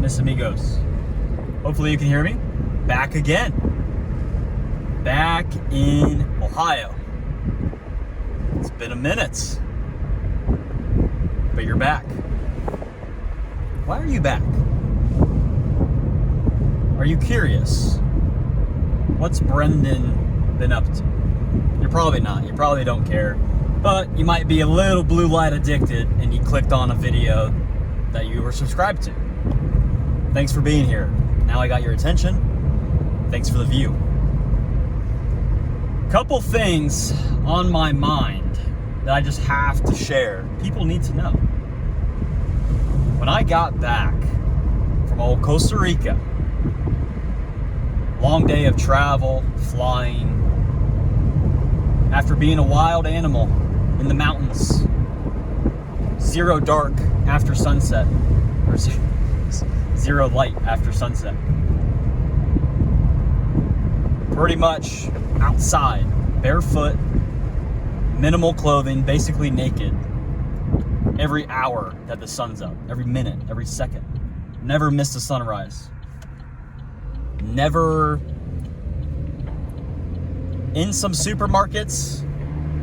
mis amigos. Hopefully you can hear me. Back again. Back in Ohio. It's been a minute, but you're back. Why are you back? Are you curious? What's Brendan been up to? You're probably not. You probably don't care. But you might be a little blue light addicted and you clicked on a video that you were subscribed to. Thanks for being here. Now I got your attention. Thanks for the view. Couple things on my mind that I just have to share. People need to know. When I got back from old Costa Rica, long day of travel, flying, after being a wild animal in the mountains, zero dark after sunset, or zero light after sunset. Pretty much outside, barefoot, minimal clothing, basically naked, every hour that the sun's up, every minute, every second. Never missed a sunrise. Never in some supermarkets,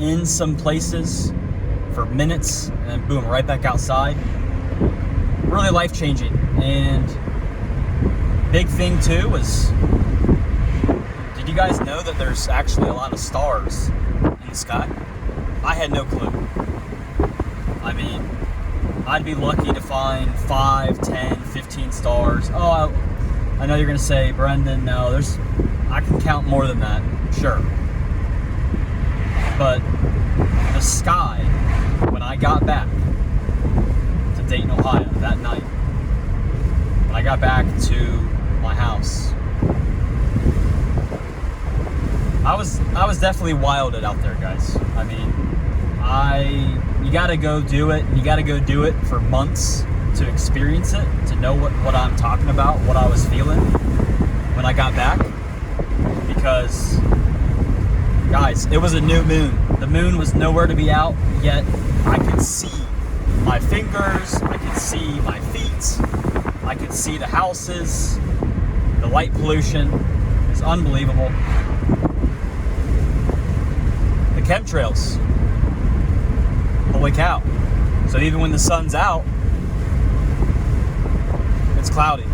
in some places for minutes, and then boom, right back outside. Really life-changing. And big thing too was, did you guys know that there's actually a lot of stars in the sky? I had no clue. I mean, I'd be lucky to find 5, 10, 15 stars. Oh, I know you're gonna say, Brendan, no, I can count more than that, sure. But the sky, when I got back to Dayton, Ohio that night, when I got back to my house, I was definitely wilded out there, guys. I mean, you gotta go do it, and you gotta go do it for months to experience it, to know what I'm talking about, what I was feeling when I got back. Because, guys, it was a new moon. The moon was nowhere to be out, yet I could see my fingers, I could see my feet, I could see the houses. The light pollution is unbelievable. The chemtrails, holy cow. So even when the sun's out, it's cloudy.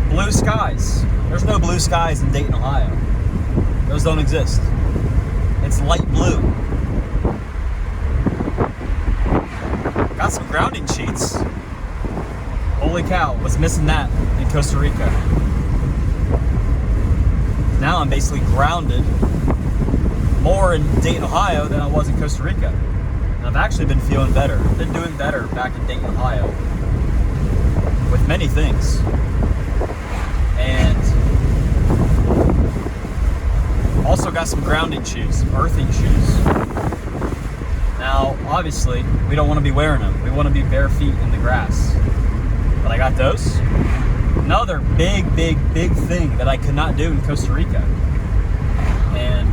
Blue skies. There's no blue skies in Dayton, Ohio. Those don't exist. It's light blue. Got some grounding sheets. Holy cow, was missing that in Costa Rica. Now I'm basically grounded more in Dayton, Ohio than I was in Costa Rica. And I've actually been feeling better. Been doing better back in Dayton, Ohio with many things. And also got some grounding shoes, some earthing shoes. Now, obviously, we don't want to be wearing them. We want to be bare feet in the grass. But I got those. Another big thing that I could not do in Costa Rica. And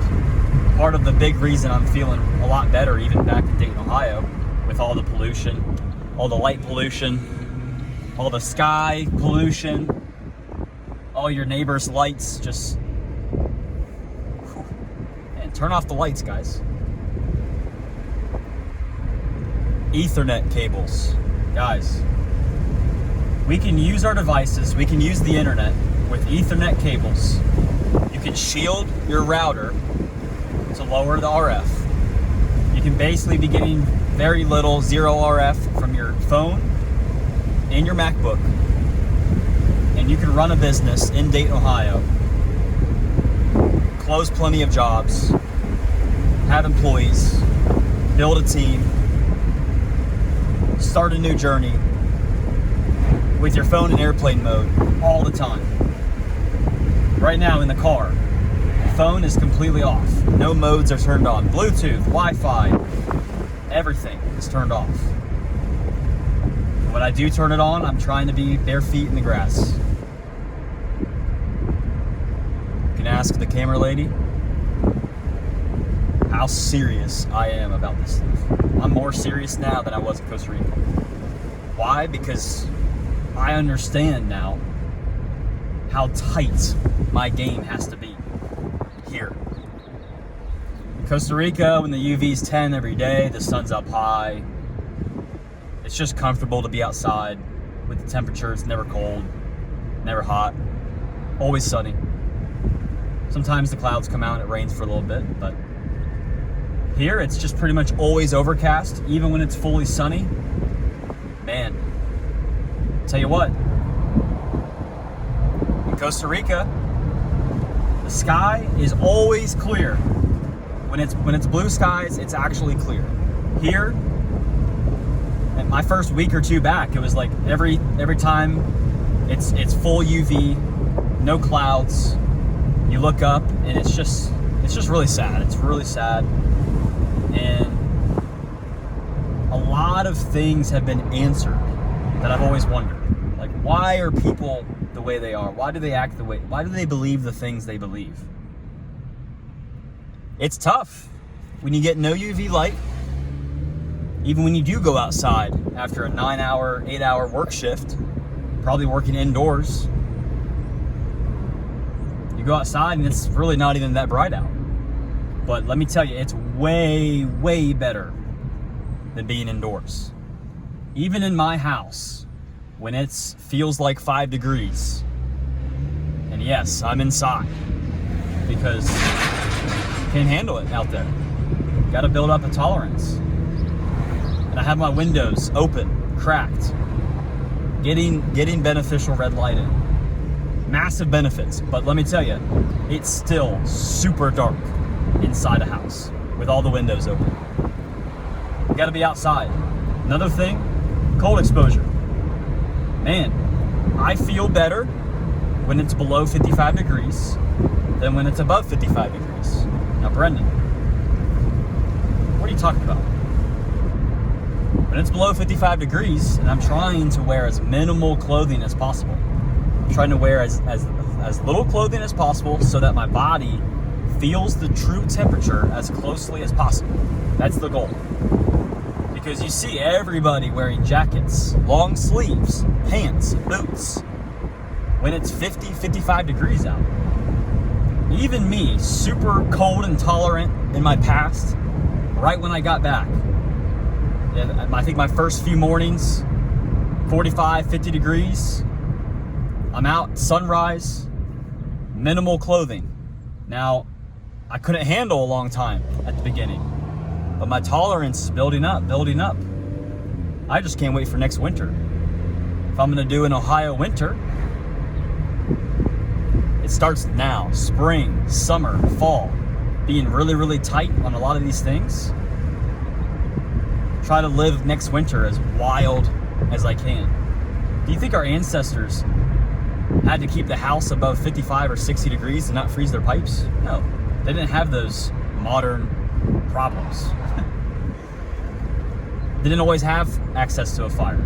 part of the big reason I'm feeling a lot better even back in Dayton, Ohio, with all the pollution, all the light pollution, all the sky pollution, all your neighbors' lights, just, and turn off the lights, guys. Ethernet cables, guys. We can use our devices, we can use the internet with Ethernet cables. You can shield your router to lower the RF. You can basically be getting very little, zero RF from your phone and your MacBook. And you can run a business in Dayton, Ohio, close plenty of jobs, have employees, build a team, start a new journey with your phone in airplane mode all the time. Right now in the car, the phone is completely off. No modes are turned on. Bluetooth, Wi-Fi, everything is turned off. When I do turn it on, I'm trying to be bare feet in the grass. You can ask the camera lady how serious I am about this stuff. I'm more serious now than I was in Costa Rica. Why? Because I understand now how tight my game has to be here. In Costa Rica, when the UV's 10 every day, the sun's up high, it's just comfortable to be outside with the temperature. It's never cold, never hot, always sunny. Sometimes the clouds come out and it rains for a little bit, but here it's just pretty much always overcast, even when it's fully sunny. Man, tell you what, in Costa Rica, the sky is always clear. When it's blue skies, it's actually clear. Here, at my first week or two back, it was like every time it's full UV, no clouds. You look up and it's just really sad. It's really sad. And a lot of things have been answered that I've always wondered. Like, why are people the way they are? Why do they act the way? Why do they believe the things they believe? It's tough when you get no UV light. Even when you do go outside after a 9-hour, 8-hour work shift, probably working indoors, you go outside and it's really not even that bright out. But let me tell you, it's way, way better than being indoors. Even in my house, when it feels like 5 degrees, and yes, I'm inside because can't handle it out there. Got to build up a tolerance. And I have my windows open, cracked, getting beneficial red light in. Massive benefits, but let me tell you, it's still super dark inside a house with all the windows open. You got to be outside. Another thing, cold exposure. Man, I feel better when it's below 55 degrees than when it's above 55 degrees. Now, Brendan, what are you talking about? When it's below 55 degrees and I'm trying to wear as minimal clothing as possible, I'm trying to wear as little clothing as possible so that my body feels the true temperature as closely as possible. That's the goal. Because you see everybody wearing jackets, long sleeves, pants, boots, when it's 50, 55 degrees out. Even me, super cold and tolerant in my past, right when I got back, I think my first few mornings, 45, 50 degrees, I'm out, sunrise, minimal clothing. Now, I couldn't handle a long time at the beginning, but my tolerance is building up. I just can't wait for next winter. If I'm gonna do an Ohio winter, it starts now, spring, summer, fall, being really, really tight on a lot of these things. Try to live next winter as wild as I can. Do you think our ancestors had to keep the house above 55 or 60 degrees to not freeze their pipes? No, they didn't have those modern problems. They didn't always have access to a fire.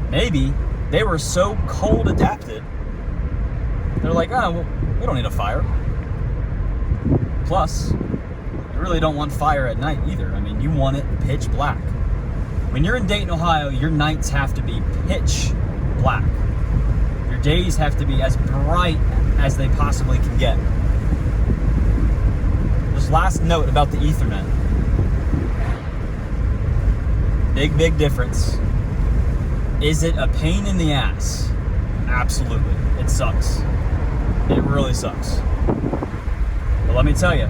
Maybe they were so cold adapted, they're like, oh, well, we don't need a fire. Plus, you really don't want fire at night either. I mean, you want it pitch black. When you're in Dayton, Ohio, your nights have to be pitch black. Your days have to be as bright as they possibly can get. Just last note about the Ethernet. Big difference. Is it a pain in the ass? Absolutely. It sucks. It really sucks. But let me tell you,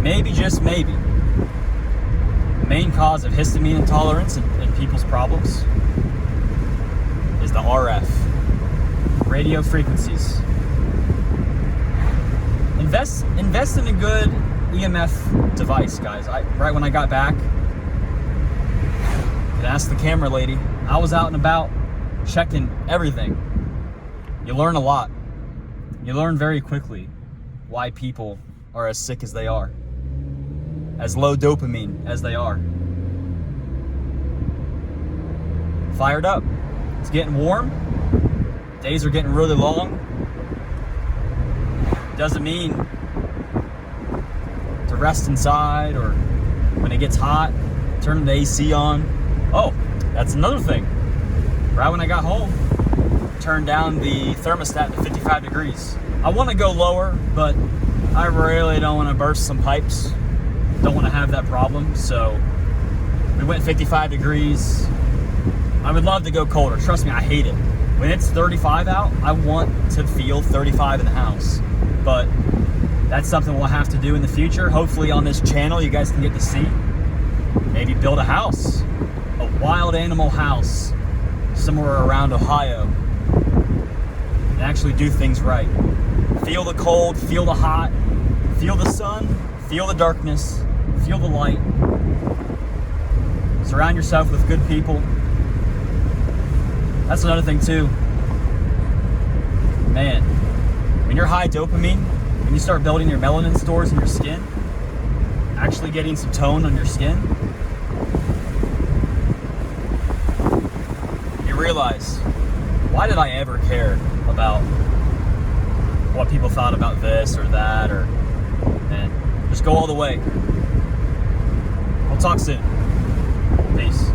maybe, just maybe, the main cause of histamine intolerance and people's problems is the RF, radio frequencies. Invest in a good EMF device, guys. Right when I got back, and ask the camera lady, I was out and about checking everything. You learn a lot. You learn very quickly why people are as sick as they are, as low dopamine as they are. Fired up. It's getting warm. Days are getting really long. Doesn't mean to rest inside, or when it gets hot, turn the AC on. Oh, that's another thing. Right when I got home, turned down the thermostat to 55 degrees. I want to go lower, but I really don't want to burst some pipes. Don't want to have that problem, so we went 55 degrees. I would love to go colder. Trust me, I hate it. When it's 35 out, I want to feel 35 in the house. But that's something we'll have to do in the future. Hopefully on this channel, you guys can get to see. Maybe build a house, a wild animal house, somewhere around Ohio, and actually do things right. Feel the cold, feel the hot, feel the sun, feel the darkness, feel the light. Surround yourself with good people. That's another thing too. Man, when you're high dopamine, when you start building your melanin stores in your skin, actually getting some tone on your skin, you realize, why did I ever care about what people thought about this or that, or, and just go all the way. We'll talk soon. Peace.